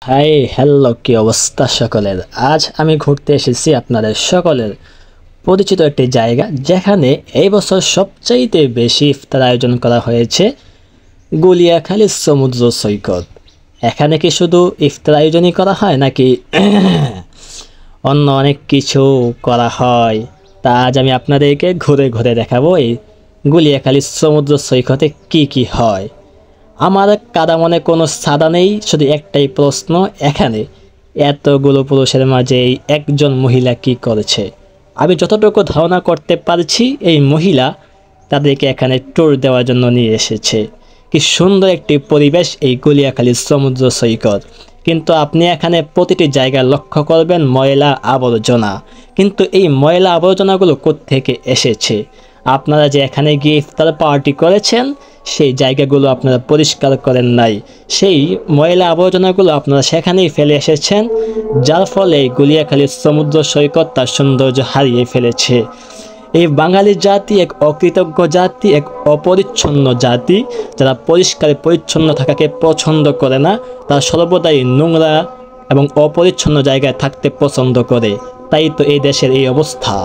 Hi hello, কি অবস্থা সকলের। আজ আমি ঘুরতে এসেছি আপনাদের সকলের পরিচিত একটি জায়গা, যেখানে এই বছর সবচাইতে বেশি ইফতার আয়োজন করা হয়েছে, গুলিয়াখালী সমুদ্র সৈকত। এখানে কি শুধু ইফতার আয়োজনই করা হয় নাকি অন্য অনেক কিছু করা হয়? তা আজ আমি আপনাদেরকে ঘুরে ঘুরে দেখাবো এই গুলিয়াখালী সমুদ্র সৈকতে কি কি হয়। আমার কাদা মনে কোনো সাদা নেই, শুধু একটাই প্রশ্ন, এখানে এতগুলো পুরুষের মাঝে একজন মহিলা কি করেছে? আমি যতটুকু ধারণা করতে পারছি, এই মহিলা তাদেরকে এখানে ট্যুর দেওয়ার জন্য নিয়ে এসেছে। কি সুন্দর একটি পরিবেশ এই গুলিয়াখালীর সমুদ্র সৈকত, কিন্তু আপনি এখানে প্রতিটি জায়গায় লক্ষ্য করবেন ময়লা আবর্জনা। কিন্তু এই ময়লা আবর্জনাগুলো কোত্থেকে এসেছে? আপনারা যে এখানে গিয়ে ইফতার পার্টি করেছেন, সেই জায়গাগুলো আপনারা পরিষ্কার করেন নাই, সেই ময়লা আবর্জনাগুলো আপনারা সেখানেই ফেলে এসেছেন, যার ফলে এই গুলিয়াখালীর সমুদ্র সৈকত তার সৌন্দর্য হারিয়ে ফেলেছে। এই বাঙালি জাতি এক অকৃতজ্ঞ জাতি, এক অপরিচ্ছন্ন জাতি, যারা পরিষ্কার পরিচ্ছন্ন থাকাকে পছন্দ করে না। তারা সর্বদাই নোংরা এবং অপরিচ্ছন্ন জায়গায় থাকতে পছন্দ করে। তাই তো এই দেশের এই অবস্থা।